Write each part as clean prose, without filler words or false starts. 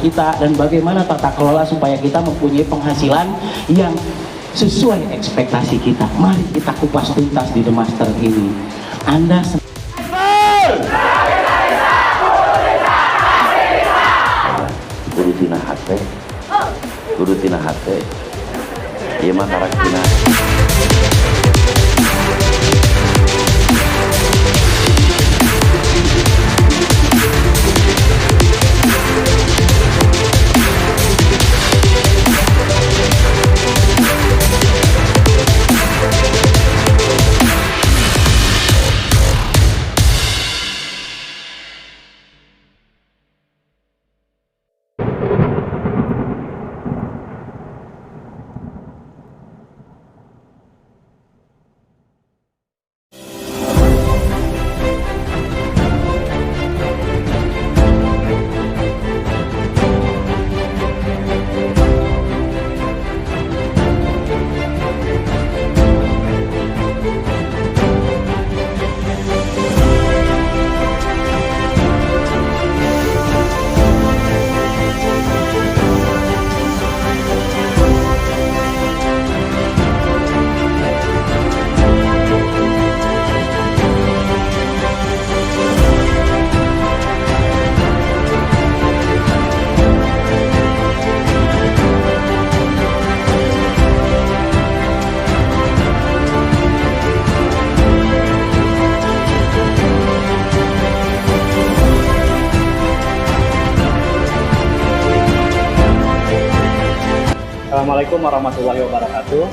kita dan bagaimana tata kelola supaya kita mempunyai penghasilan yang sesuai ekspektasi kita. Mari kita kupas tuntas di The Master ini. Anda guru tina hate, guru tina hate, ieu mah karakterna. Assalamualaikum warahmatullahi wabarakatuh.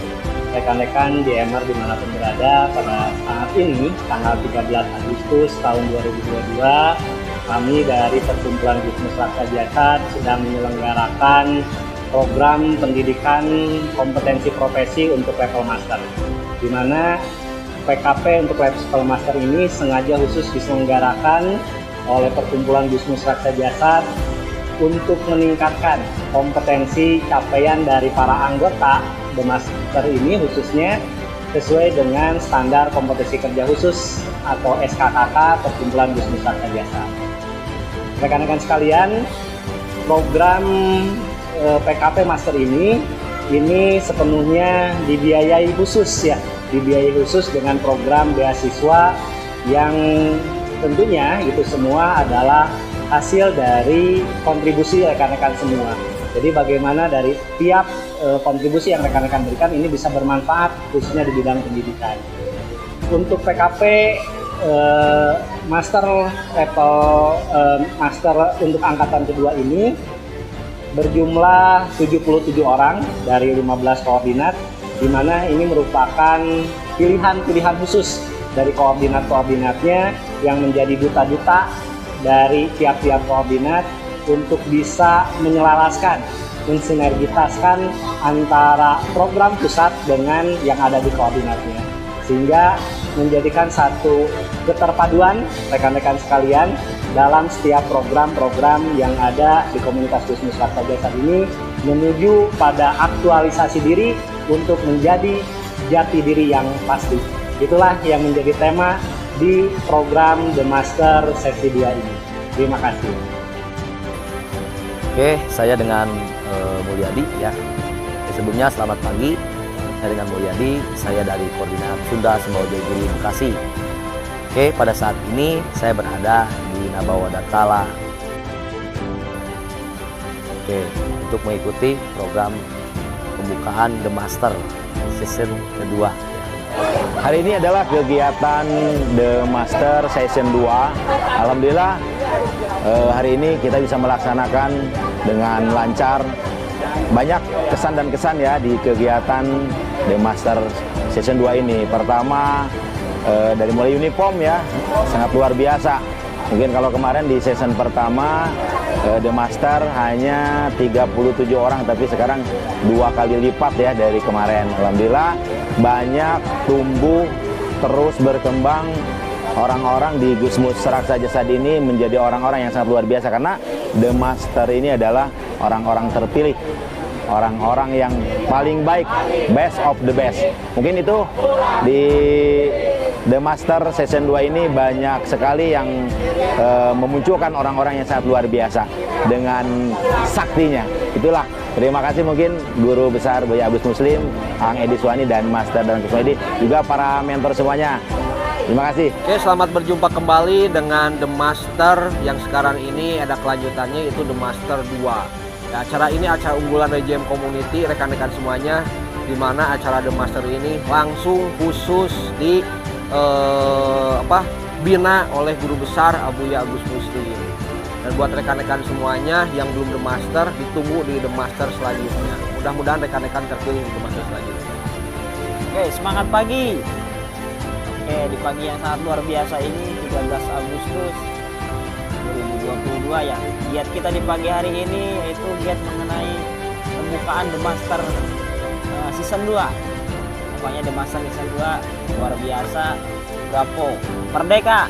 Rekan-rekan DMR dimanapun berada, pada saat ini tanggal 13 Agustus tahun 2022, kami dari Perkumpulan Gusmus Raksa Jasad sedang menyelenggarakan program pendidikan kompetensi profesi untuk level master, di mana PKP untuk level master ini sengaja khusus diselenggarakan oleh Perkumpulan Gusmus Raksa Jasad untuk meningkatkan kompetensi capaian dari para anggota The Master ini, khususnya sesuai dengan standar kompetensi kerja khusus atau SKKK Perkumpulan Gusmus Raksa Jasad. Rekan-rekan sekalian, program PKP Master ini sepenuhnya dibiayai khusus dengan program beasiswa yang tentunya itu semua adalah hasil dari kontribusi rekan-rekan semua. Jadi bagaimana dari tiap kontribusi yang rekan-rekan berikan ini bisa bermanfaat khususnya di bidang pendidikan. Untuk PKP master level master untuk angkatan kedua ini berjumlah 77 orang dari 15 koordinat, di mana ini merupakan pilihan-pilihan khusus dari koordinat-koordinatnya yang menjadi duta-duta dari tiap-tiap koordinat untuk bisa menyelaraskan, mensinergitaskan antara program pusat dengan yang ada di koordinatnya, sehingga menjadikan satu keterpaduan rekan-rekan sekalian dalam setiap program-program yang ada di komunitas Gusmus Raksa Jasad ini, menuju pada aktualisasi diri untuk menjadi jati diri yang pasti. Itulah yang menjadi tema di program The Master sesi 2 ini. Terima kasih. Oke, saya dengan Mulyadi ya. Sebelumnya selamat pagi. Saya dengan Mulyadi, saya dari koordinat Sunda Sembau Jayagiri Bekasi. Oke, pada saat ini saya berada di Nabawadatala. Oke, untuk mengikuti program pembukaan The Master season kedua. Hari ini adalah kegiatan The Master Season 2. Alhamdulillah hari ini kita bisa melaksanakan dengan lancar. Banyak kesan dan kesan ya di kegiatan The Master Season 2 ini. Pertama dari mulai uniform ya, sangat luar biasa. Mungkin kalau kemarin di season pertama The Master hanya 37 orang, tapi sekarang 2 kali lipat ya dari kemarin. Alhamdulillah banyak tumbuh terus berkembang orang-orang di Gusmus Raksa Jasad ini menjadi orang-orang yang sangat luar biasa, karena The Master ini adalah orang-orang terpilih, orang-orang yang paling baik, best of the best. Mungkin itu di The Master Season 2 ini banyak sekali yang memunculkan orang-orang yang sangat luar biasa. dengan saktinya. Itulah. Terima kasih mungkin Guru Besar Buya Agus Muslim, Ang Edi Suwani, dan Master dan Kuswaidi, juga para mentor semuanya. Terima kasih. Oke, selamat berjumpa kembali dengan The Master yang sekarang ini ada kelanjutannya, yaitu The Master 2. Ya, acara ini acara unggulan dari JM Community, rekan-rekan semuanya, di mana acara The Master ini langsung khusus di bina oleh Guru Besar Buya Agus Muslim. Dan buat rekan-rekan semuanya yang belum The Master, ditunggu di The Master selanjutnya. Mudah-mudahan rekan-rekan terpilih di The Master selanjutnya. Oke, semangat pagi. Oke, di pagi yang sangat luar biasa ini, 13 Agustus 2022 ya. Giat kita di pagi hari ini yaitu giat mengenai pembukaan The Master Season 2. Pokoknya The Master Season 2 luar biasa. Bravo, merdeka!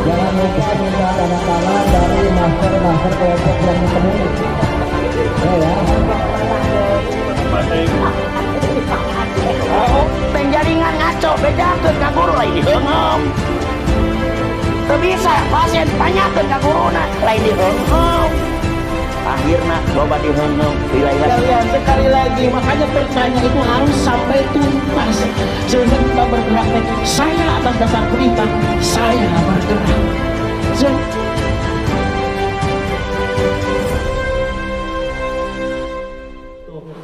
Jangan lupa minta tanda tangan dari master kelompok yang ketemu. Ya. Penjaringan ngaco, bedakeun ka guru lain diheungheum. Teu bisa pasien tanyakeun ka guruna lain diheungheum. akhirnya loba diheungeum wilayah Kalian sekali lagi, makanya pertanyaan itu harus sampai tuntas sehingga kita bergerak. Saya atas dasar perintah, saya bergerak.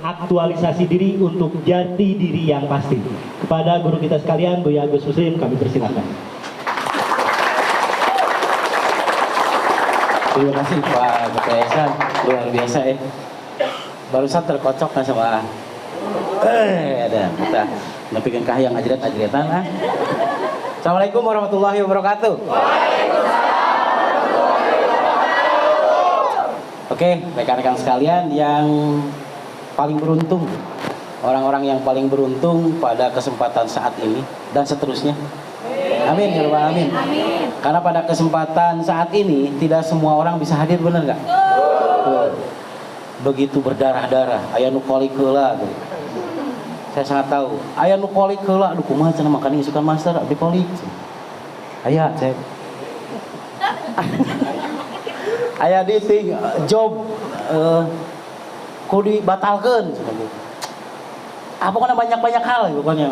Aktualisasi diri untuk jati diri yang pasti. Kepada guru kita sekalian, Buya Agus Muslim, kami persilakan. Terima kasih Pak Ketua Yayasan, luar biasa ya. Barusan terkocok kan sama ada kita nepikan kahayang ajret-ajretan ah. Assalamualaikum warahmatullahi wabarakatuh. Oke, rekan-rekan sekalian yang paling beruntung, orang-orang yang paling beruntung pada kesempatan saat ini dan seterusnya. Amin ya rabbal alamin. Karena pada kesempatan saat ini tidak semua orang bisa hadir, benar nggak? Begitu berdarah-darah, aya nu kolik heula. Saya sangat tahu. Aya nu kolik heula, aduh kumaha cenah makanya isukan master abdi kolik. Aya cek. Aya di job kudu dibatalkeun. Apa pokoknya banyak-banyak hal pokoknya.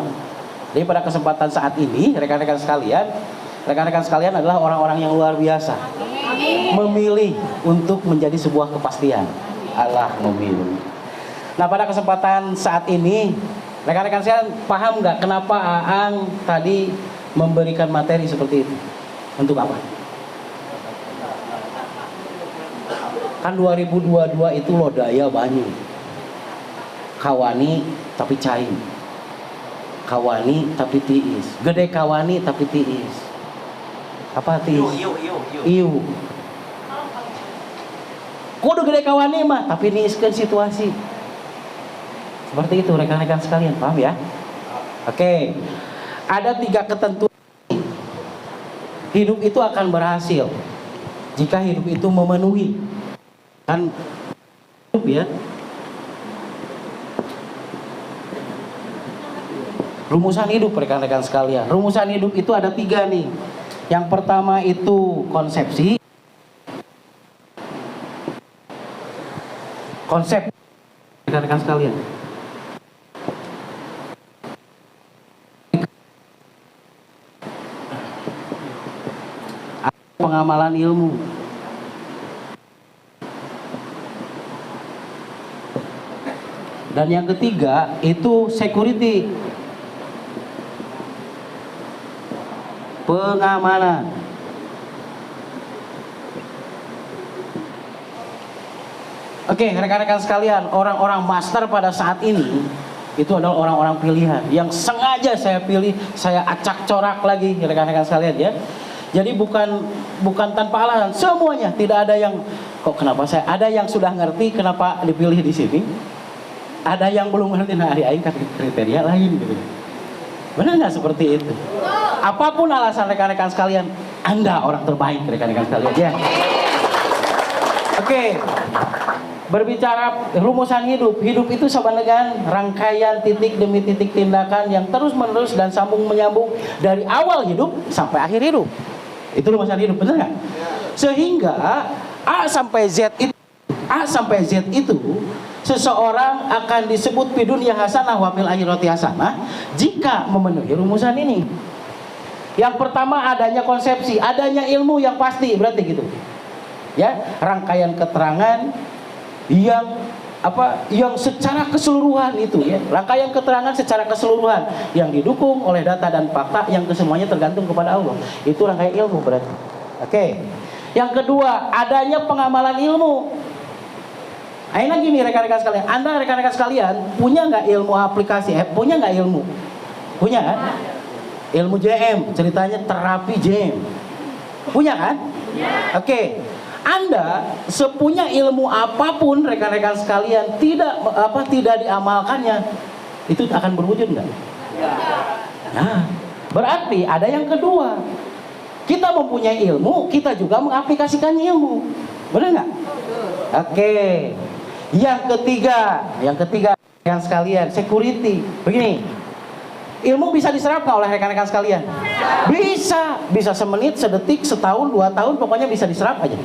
Jadi pada kesempatan saat ini, rekan-rekan sekalian adalah orang-orang yang luar biasa. Memilih untuk menjadi sebuah kepastian. Allah memilih. Nah, pada kesempatan saat ini, rekan-rekan sekalian paham nggak kenapa Aang tadi memberikan materi seperti itu? Untuk apa? Kan 2022 itu lodaya banyu. Kawani tapi cair. Kawani tapi tiis, gede kawani tapi tiis. Apa tiis? Iu. Kudu gede kawani mah, tapi niiskeun situasi. Seperti itu rekan-rekan sekalian, paham ya? Oke. Ada 3 ketentuan. Hidup itu akan berhasil jika hidup itu memenuhi. Kan hidup ya. Rumusan hidup rekan-rekan sekalian. Rumusan hidup itu ada 3 nih. Yang pertama itu konsepsi. Konsep rekan-rekan sekalian. Pengamalan ilmu. Dan yang ketiga itu security. Pengamanan. Oke, rekan-rekan sekalian, orang-orang master pada saat ini itu adalah orang-orang pilihan yang sengaja saya pilih, saya acak corak lagi rekan-rekan sekalian ya. Jadi bukan tanpa alasan, semuanya, tidak ada yang kok kenapa saya ada yang sudah ngerti kenapa dipilih di sini. Ada yang belum ngerti, nah hari aing kriteria lain gitu. Benar nggak seperti itu? Apapun alasan rekan-rekan sekalian, Anda orang terbaik rekan-rekan sekalian ya. Oke. Berbicara rumusan hidup itu sebenarnya rangkaian titik demi titik tindakan yang terus-menerus dan sambung menyambung dari awal hidup sampai akhir hidup. Itu rumusan hidup, benar nggak? Sehingga A sampai Z itu seseorang akan disebut fi dunya hasanah wa fil akhirati hasanah jika memenuhi rumusan ini. Yang pertama adanya konsepsi, adanya ilmu yang pasti, berarti gitu. Ya, rangkaian keterangan yang secara keseluruhan itu ya, rangkaian keterangan secara keseluruhan yang didukung oleh data dan fakta yang kesemuanya tergantung kepada Allah. Itu rangkaian ilmu berarti. Oke. Yang kedua, adanya pengamalan ilmu. Aina gini rekan-rekan sekalian, Anda rekan-rekan sekalian punya nggak ilmu aplikasi? Punya nggak ilmu? Punya kan? Ilmu JM, ceritanya terapi JM. Punya kan? Oke. Anda sepunya ilmu apapun rekan-rekan sekalian tidak diamalkannya, itu akan berwujud nggak? Nah, berarti ada yang kedua. Kita mempunyai ilmu, kita juga mengaplikasikan ilmu. Benar nggak? Oke. Yang ketiga rekan sekalian, security. Begini. Ilmu bisa diserap nggak oleh rekan-rekan sekalian? Bisa semenit, sedetik, setahun, 2 tahun, pokoknya bisa diserap aja.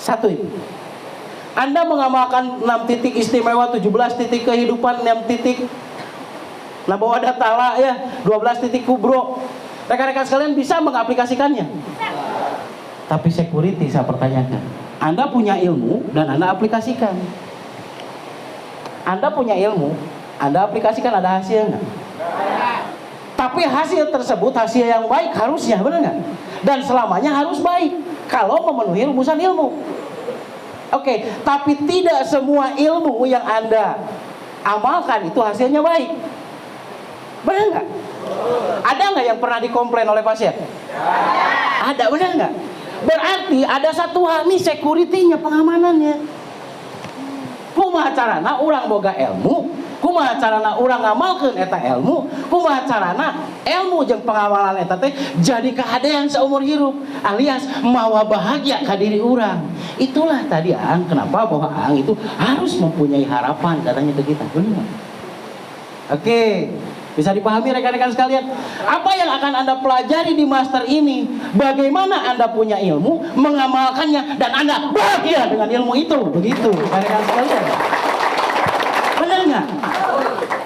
Satu ini. Anda mengamalkan 6 titik istimewa, 17 titik kehidupan, 6 titik Nabawadah Ta'ala ya, 12 titik kubro. Rekan-rekan sekalian bisa mengaplikasikannya. Tapi security saya pertanyakan. Anda punya ilmu dan Anda aplikasikan. Anda punya ilmu, Anda aplikasikan, ada hasil nggak? Tapi hasil tersebut hasil yang baik harusnya, benar nggak? Dan selamanya harus baik kalau memenuhi rumusan ilmu. Oke, tapi tidak semua ilmu yang Anda amalkan itu hasilnya baik. Benar nggak? Ada nggak yang pernah dikomplain oleh pasien? Ada, benar nggak? Berarti ada satu hal nih, security-nya, pengamanannya. Kumaha carana urang boga ilmu, kumaha carana urang ngamalkeun eta ilmu, kumaha carana ilmu jeung pengamalan eta teh jadi kahadean seumur hidup, alias mawa bahagia ka diri urang. Itulah tadi Ang, kenapa bahwa Ang itu harus mempunyai harapan katanya ke kita. Benar. Oke. Bisa dipahami rekan-rekan sekalian? Apa yang akan Anda pelajari di master ini? Bagaimana Anda punya ilmu, mengamalkannya, dan Anda bahagia dengan ilmu itu. Begitu, rekan-rekan sekalian. Benar nggak?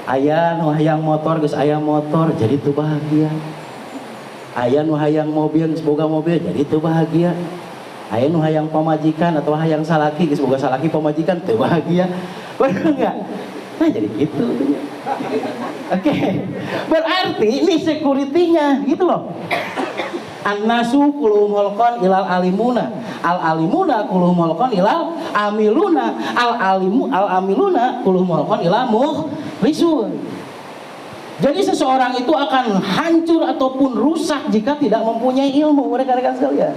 Aya nu hayang motor, geus aya motor, jadi itu bahagia. Aya nu hayang mobil, geus boga mobil, jadi itu bahagia. Aya nu hayang pamajikan atau hayang salaki, geus boga salaki pamajikan, itu bahagia. Benar nggak? Nah jadi gitu. Oke, berarti ini security-nya gitu loh. An-nasu kulluhum halqan ilal alimuna, al alimuna kulluhum halqan ilal amiluna, al amiluna kulluhum halqan ilal mukhlisun. Jadi seseorang itu akan hancur ataupun rusak jika tidak mempunyai ilmu, rekan-rekan sekalian.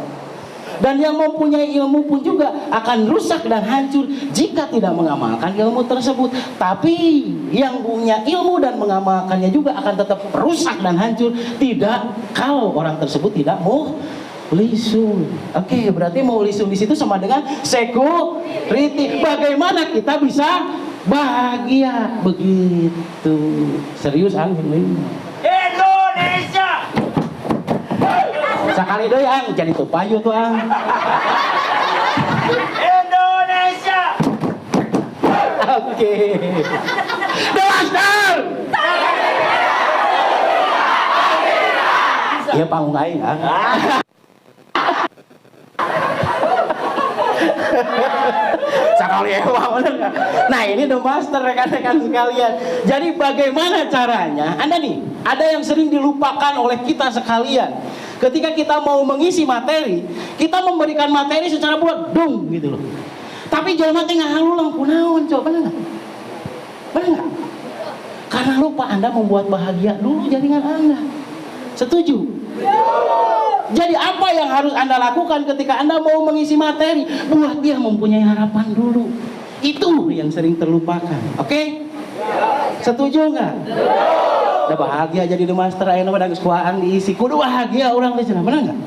Dan yang mempunyai ilmu pun juga akan rusak dan hancur jika tidak mengamalkan ilmu tersebut. Tapi yang punya ilmu dan mengamalkannya juga akan tetap rusak dan hancur tidak kalau orang tersebut tidak mukhlisun. Oke, berarti mukhlisun di situ sama dengan security. Bagaimana kita bisa bahagia begitu? Serius Ang? Indonesia. Sekali deh Ang, jadi tuh payu tuh Ang. Indonesia. Oke. The Master. Iya panggung aing Ang. Sekali ewa bener nggak? Nah ini The Master rekan-rekan sekalian. Jadi bagaimana caranya? Anda nih, ada yang sering dilupakan oleh kita sekalian. Ketika kita mau mengisi materi, kita memberikan materi secara bulat, dong gitu loh. Tapi jelema teh ngahalulang kunaon, coba bener nggak? Bener nggak? Karena lupa Anda membuat bahagia dulu jaringan Anda. Setuju? Jadi apa yang harus Anda lakukan ketika Anda mau mengisi materi? Buat dia mempunyai harapan dulu. Itu yang sering terlupakan. Oke? Setuju nggak? Udah bahagia jadi The Master, ayeuna mah geus kuaan diisi. Kudu bahagia urang teh cenah, bener enggak?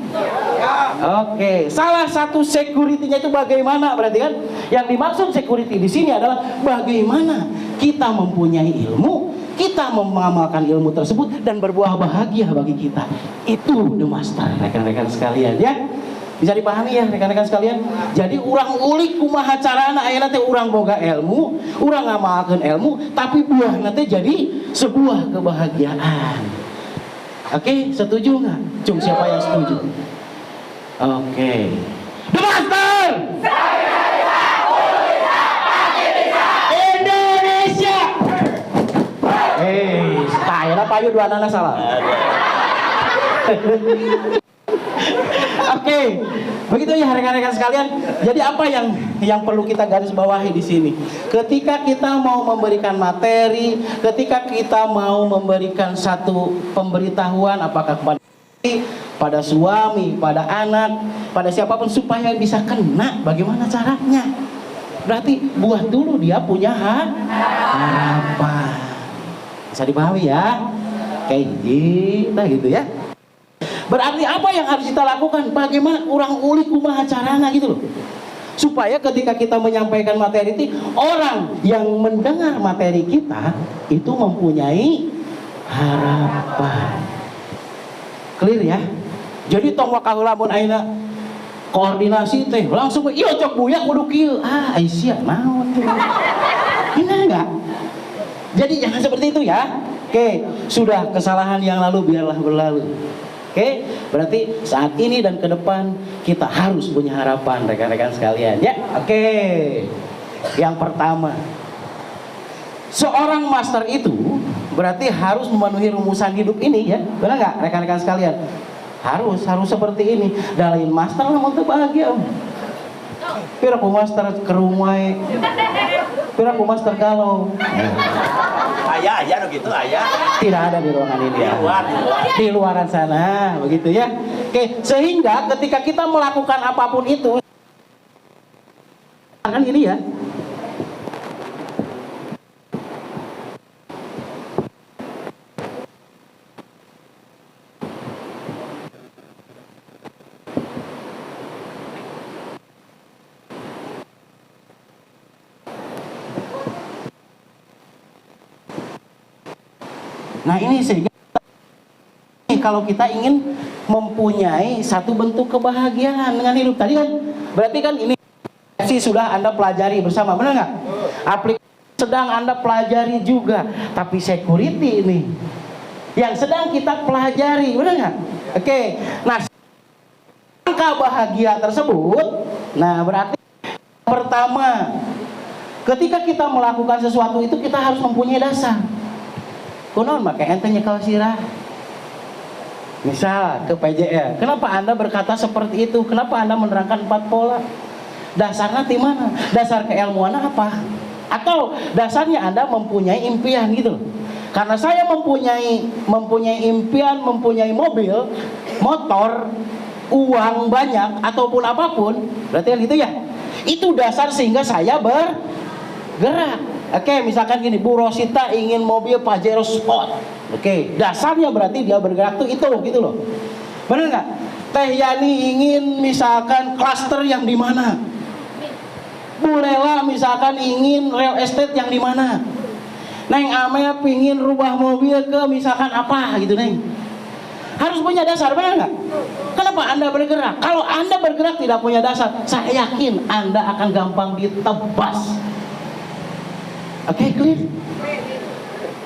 Oke, salah satu security-nya itu bagaimana berarti kan? Yang dimaksud security di sini adalah bagaimana kita mempunyai ilmu, kita mengamalkan ilmu tersebut dan berbuah bahagia bagi kita. Itu The Master, rekan-rekan sekalian ya. Bisa dipahami ya rekan-rekan sekalian. Jadi urang ulik kumaha carana ayeuna teh urang boga ilmu, urang ngamalkeun ilmu, tapi buahna teh jadi sebuah kebahagiaan. Oke, setuju nggak? Cung, siapa yang setuju? Oke. The Master. Indonesia. Ayeuna payu dua anak salah. Oke, begitu ya rekan-rekan sekalian. Jadi apa yang perlu kita garis bawahi di sini? Ketika kita mau memberikan materi, ketika kita mau memberikan satu pemberitahuan, apakah pada suami, pada anak, pada siapapun supaya bisa kena, bagaimana caranya? Berarti buat dulu dia punya harapan. Bisa dipahami ya? Kayak gitu ya. Berarti apa yang harus kita lakukan? Bagaimana urang ulik kumaha carana gitu loh. Supaya ketika kita menyampaikan materi itu, orang yang mendengar materi kita itu mempunyai harapan. Clear ya? Jadi tong wakaheula mun ayeuna koordinasi teh langsung iya cok buyak kudu kieu. Ah Aisyah naon benar enggak? Jadi jangan seperti itu ya. Oke, sudah kesalahan yang lalu biarlah berlalu. Oke, berarti saat ini dan ke depan kita harus punya harapan rekan-rekan sekalian ya. Oke. Yang pertama, seorang master itu berarti harus memenuhi rumusan hidup ini ya. Benar nggak rekan-rekan sekalian? Harus seperti ini. Dalain master lah mau bahagia. Pira ku master ke rumah. Pira ku master galau. Ayah gitu ayah. Tidak ada di ruangan ini ya. Di luaran sana begitu ya. Oke, sehingga ketika kita melakukan apapun itu kan ini ya. Nah ini sehingga kalau kita ingin mempunyai satu bentuk kebahagiaan dengan hidup tadi kan, berarti kan ini sudah Anda pelajari bersama, benar nggak? Aplikasi sedang Anda pelajari juga, tapi security ini yang sedang kita pelajari, benar nggak? Oke, nah angka bahagia tersebut, nah berarti pertama, ketika kita melakukan sesuatu itu kita harus mempunyai dasar. Kunaon make ente nyekel sirah. Misal ke PJL, kenapa Anda berkata seperti itu? Kenapa Anda menerangkan 4 pola? Dasarnya di mana? Dasar keilmuan apa? Atau dasarnya Anda mempunyai impian gitu? Karena saya mempunyai impian, mempunyai mobil, motor, uang banyak ataupun apapun, berarti kan gitu ya. Itu dasar sehingga saya bergerak. Oke, misalkan gini, Bu Rosita ingin mobil Pajero Sport. Oke, dasarnya berarti dia bergerak tuh itu gitu loh. Benar nggak? Teh Yani ingin misalkan klaster yang di mana? Bu Lela misalkan ingin real estate yang di mana? Neng Amel pingin rubah mobil ke misalkan apa gitu Neng. Harus punya dasar, benar nggak? Kenapa Anda bergerak? Kalau Anda bergerak tidak punya dasar, saya yakin Anda akan gampang ditebas. Oke, clear?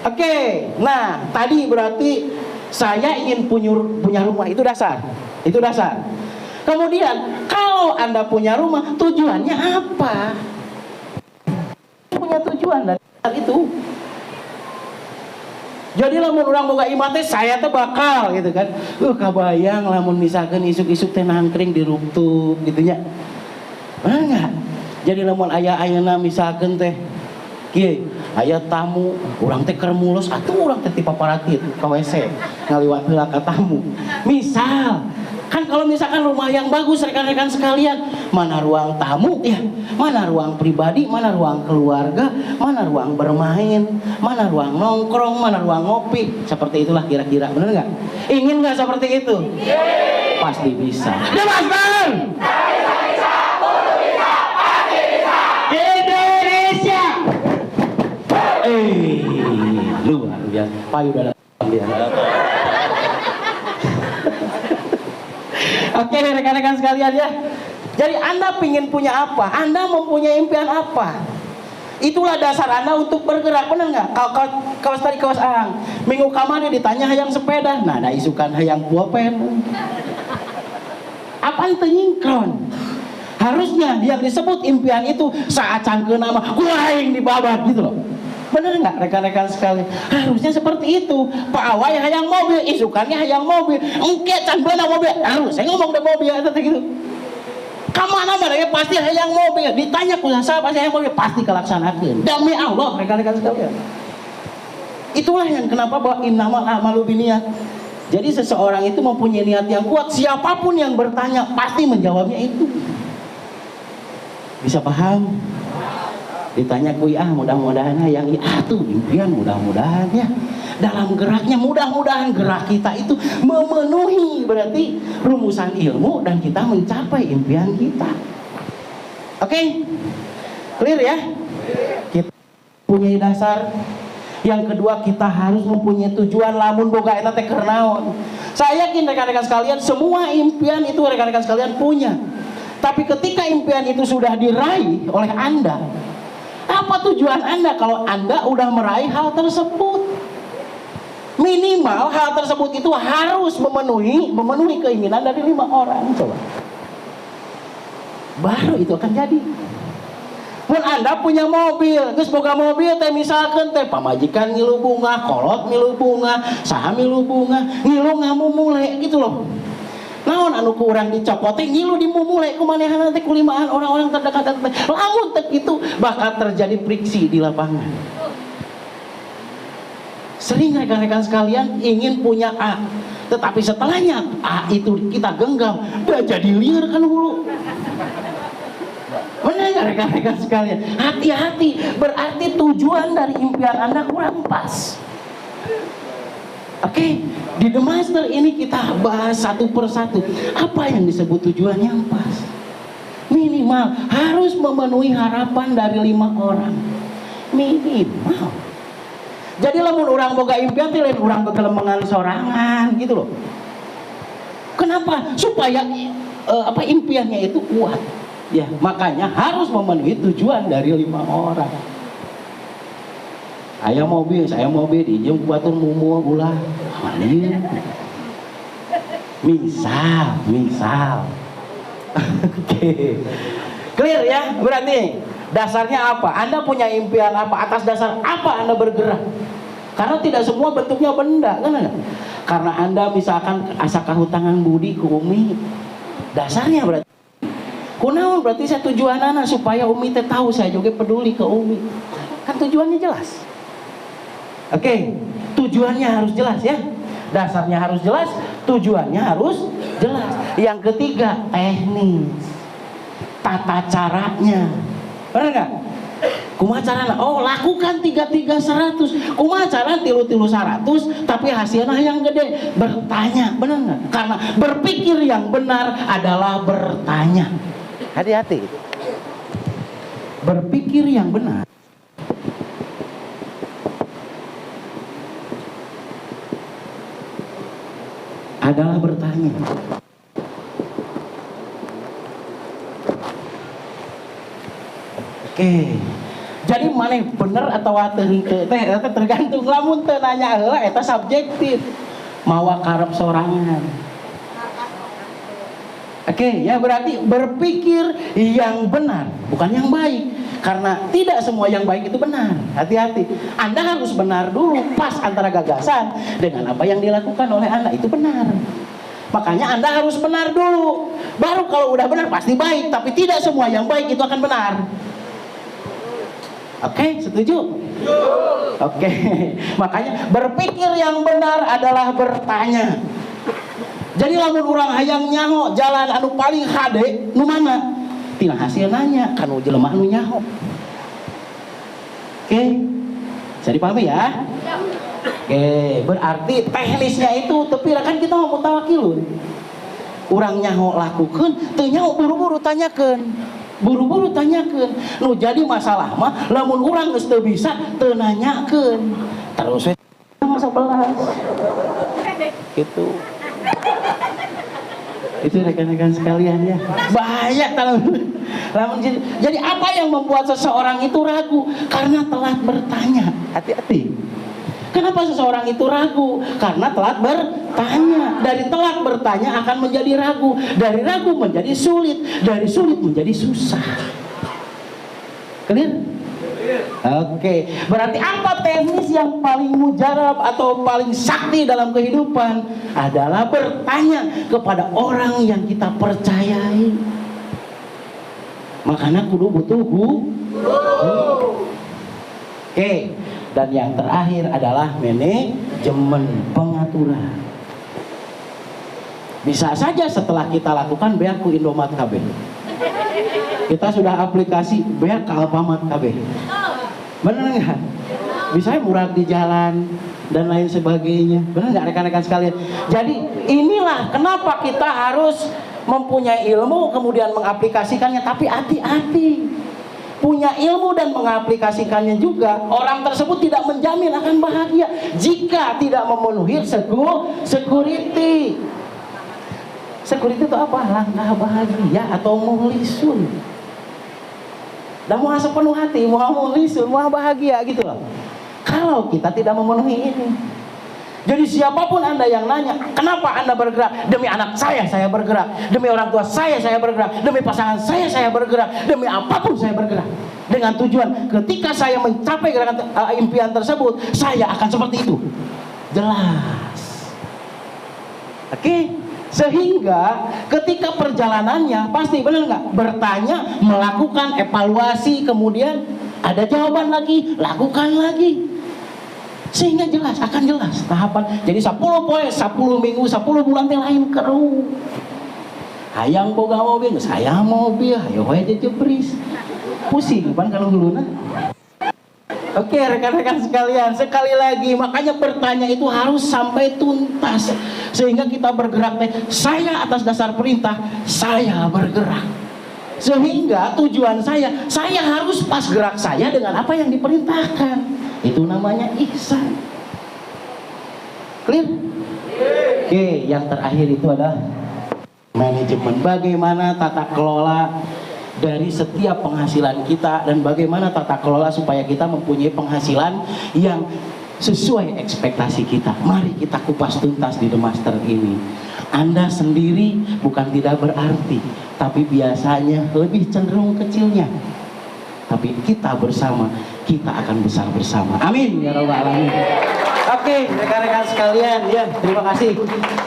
Oke, nah tadi berarti saya ingin punya rumah, itu dasar. Itu dasar. Kemudian kalau Anda punya rumah, tujuannya apa? Punya tujuan dari itu. Jadi lamun orang boga imah teh saya teh bakal gitu kan. Kabayang lamun misalkan isuk-isuk teh nangkring di rooftop gitu nya. Benar enggak? Jadi lamun aya-ayana misalkan teh kieu aya tamu, urang teh keur mulus atuh urang teh ti paparatit ka WC ngaliwat heula ka tamu. Misal, kan kalau misalkan rumah yang bagus rekan-rekan sekalian, mana ruang tamu ya, mana ruang pribadi, mana ruang keluarga, mana ruang bermain, mana ruang nongkrong, mana ruang ngopi. Seperti itulah kira-kira, benar nggak? Ingin nggak seperti itu? Pasti bisa. Ya Master! Indonesia! Luar biasa, payudara dia. Oke rekan-rekan sekalian ya. Jadi Anda ingin punya apa? Anda mempunyai impian apa? Itulah dasar Anda untuk bergerak, benar nggak? Kawas tadi kawas ang. Minggu kemarin ditanya hayang sepeda, nah ada isukan hayang pulpen. Apa itu nyingkron? Harusnya yang disebut impian itu saat cangkeun nama kuaing dibabat gitu loh. Bener nggak rekan-rekan sekali? Harusnya seperti itu. Pak Awai hayang mobil, isukannya hayang mobil. Engke can beuna mobil. Harus saya ngomong deh mobil eta teh gitu. Kamana mereka pasti hayang mobil. Ditanya kuliah sahabat hayang mobil pasti kelaksanakeun. Demi Allah rekan-rekan sekalian. Itulah yang kenapa bahwa innamal a'malu binniyat. Jadi seseorang itu mempunyai niat yang kuat. Siapapun yang bertanya pasti menjawabnya itu. Bisa paham? Ditanya kuiah mudah-mudahan yang tuh impian mudah-mudahan ya dalam geraknya mudah-mudahan gerak kita itu memenuhi berarti rumusan ilmu dan kita mencapai impian kita. Oke? Clear ya? Kita punya dasar. Yang kedua kita harus mempunyai tujuan lamun boga eta teh keur naon. Saya yakin rekan-rekan sekalian semua impian itu rekan-rekan sekalian punya. Tapi ketika impian itu sudah diraih oleh Anda, apa tujuan Anda kalau Anda udah meraih hal tersebut? Minimal hal tersebut itu harus memenuhi keinginan dari 5 orang. Coba. Baru itu akan jadi. Mun Anda punya mobil, geus boga mobil teh misalkan teh pamajikan ngilu bunga, kolot ngilu bunga, saha ngilu bunga, ngilu ngamumule gitu loh. Naon anu ku urang dicopot teh ngilu dimumule kumanehanna teh kulimaan orang-orang terdekat teh. Lamun teh kitu bakal terjadi friksi di lapangan. Sering rekan-rekan sekalian ingin punya A, tetapi setelahnya A itu kita genggam, udah jadi liar kan hulu. Benar nggak rekan-rekan sekalian? Hati-hati, berarti tujuan dari impian Anda kurang pas. Oke, di The Master ini kita bahas satu persatu. Apa yang disebut tujuan yang pas? Minimal harus memenuhi harapan dari 5 orang. Minimal. Jadi lamun orang boga impian teh lain orang kekelemengan sorangan gitu loh. Kenapa? Supaya impiannya itu kuat. Ya, makanya harus memenuhi tujuan dari 5 orang. Saya mobil dijem buatan mumu ulah. Malin. Misal. Oke. Clear ya? Berarti dasarnya apa? Anda punya impian apa? Atas dasar apa Anda bergerak? Karena tidak semua bentuknya benda, kan? Karena Anda misalkan asa kahutangan budi ke Umi. Dasarnya berarti kunaon berarti saya tujuan anak supaya Umi teh tahu saya juga peduli ke Umi. Kan tujuannya jelas. Oke, tujuannya harus jelas ya. Dasarnya harus jelas, tujuannya harus jelas. Yang ketiga, teknis. Tata caranya. Benar enggak? Kumaha carana? Oh, lakukan 3-3-100. Kumaha carana 3-3-100 tapi hasilnya yang gede? Bertanya, benar enggak? Karena berpikir yang benar adalah bertanya. Hati-hati. Berpikir yang benar adalah bertanya. Oke. Jadi mana bener atau teh tergantung lamun teu nanya heula eta subjektif. Mawa karep sorangan. Oke, ya berarti berpikir yang benar, bukan yang baik. Karena tidak semua yang baik itu benar. Hati-hati. Anda harus benar dulu, pas antara gagasan dengan apa yang dilakukan oleh Anda itu benar. Makanya Anda harus benar dulu. Baru kalau udah benar pasti baik, tapi tidak semua yang baik itu akan benar. Oke, setuju? Oke. Makanya berpikir yang benar adalah bertanya. Jadi lamun urang hayang nyaho jalan anu paling hade nu mana? Tina hasil nanya kanu jelema anu nyaho. Oke. Bisa dipahami ya? Oke, berarti teknisnya itu tapi kan kita mau mutawakilun. Urang nyaho lakukeun, teu nyaho buru-buru tanyakeun. Buru-buru tanyakeun. Nu jadi masalah mah lamun urang geus teu bisa teu nanyakeun. Terus we 11. Gitu. Itu rekan-rekan sekalian ya, bahaya kalau jadi apa yang membuat seseorang itu ragu? Karena telat bertanya. Hati-hati. Kenapa seseorang itu ragu? Karena telat bertanya. Dari telat bertanya akan menjadi ragu. Dari ragu menjadi sulit. Dari sulit menjadi susah. Clear? Oke, berarti apa teknis yang paling mujarab atau paling sakti dalam kehidupan adalah bertanya kepada orang yang kita percayai. Makanya kudu butuh Oke, dan yang terakhir adalah manajemen pengaturan. Bisa saja setelah kita lakukan beak ku Indomaret KB. Kita sudah aplikasi beak ke Alfamart KB. Benar nggak? Bisa murah di jalan dan lain sebagainya. Benar nggak rekan-rekan sekalian? Jadi inilah kenapa kita harus mempunyai ilmu kemudian mengaplikasikannya. Tapi hati-hati, punya ilmu dan mengaplikasikannya juga orang tersebut tidak menjamin akan bahagia jika tidak memenuhi security. Security itu apa? Langkah bahagia atau muhlisun. Dan mau sepenuh hati, mau muhlisun, mau bahagia gitu loh. Kalau kita tidak memenuhi ini. Jadi siapapun Anda yang nanya, kenapa Anda bergerak? Demi anak saya bergerak. Demi orang tua saya bergerak. Demi pasangan saya bergerak. Demi apapun saya bergerak. Dengan tujuan ketika saya mencapai gerakan impian tersebut, saya akan seperti itu. Jelas. Oke? Sehingga ketika perjalanannya pasti benar nggak? Bertanya, melakukan evaluasi, kemudian ada jawaban lagi, lakukan lagi. Sehingga jelas, akan jelas tahapan. Jadi 10 poin, 10 minggu, 10 bulan yang lain keruh. Hayang boga mobil, saya mobil, ayo aja jebris. Pusing kan kalau dulu nah. Oke rekan-rekan sekalian, sekali lagi makanya bertanya itu harus sampai tuntas. Sehingga kita bergerak, saya atas dasar perintah, saya bergerak. Sehingga tujuan saya harus pas gerak saya dengan apa yang diperintahkan. Itu namanya ihsan. Clear? Oke, yang terakhir itu adalah manajemen. Bagaimana tata kelola dari setiap penghasilan kita dan bagaimana tata kelola supaya kita mempunyai penghasilan yang sesuai ekspektasi kita. Mari kita kupas tuntas di The Master ini. Anda sendiri bukan tidak berarti, tapi biasanya lebih cenderung kecilnya. Tapi kita bersama, kita akan besar bersama. Amin ya rabbal alamin. Oke, rekan-rekan sekalian, ya terima kasih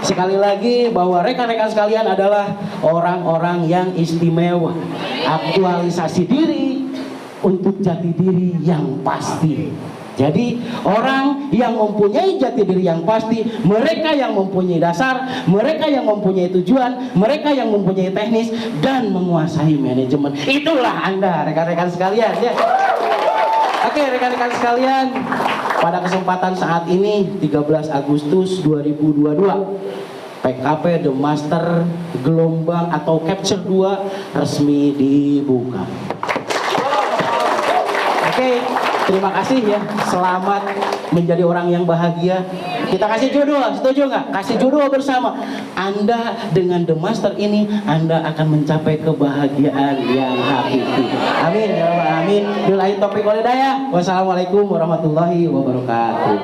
sekali lagi bahwa rekan-rekan sekalian adalah orang-orang yang istimewa. Aktualisasi diri untuk jati diri yang pasti. Jadi orang yang mempunyai jati diri yang pasti, mereka yang mempunyai dasar, mereka yang mempunyai tujuan, mereka yang mempunyai teknis dan menguasai manajemen. Itulah Anda rekan-rekan sekalian ya. Oke rekan-rekan sekalian, pada kesempatan saat ini 13 Agustus 2022 PKP The Master gelombang atau Capture 2 resmi dibuka. Oke, terima kasih ya. Selamat menjadi orang yang bahagia. Kita kasih jodoh, setuju nggak? Kasih jodoh bersama. Anda dengan The Master ini, Anda akan mencapai kebahagiaan yang hakiki. Amin ya rabbal alamin. Billahi taufiq wal hidayah. Wassalamualaikum warahmatullahi wabarakatuh.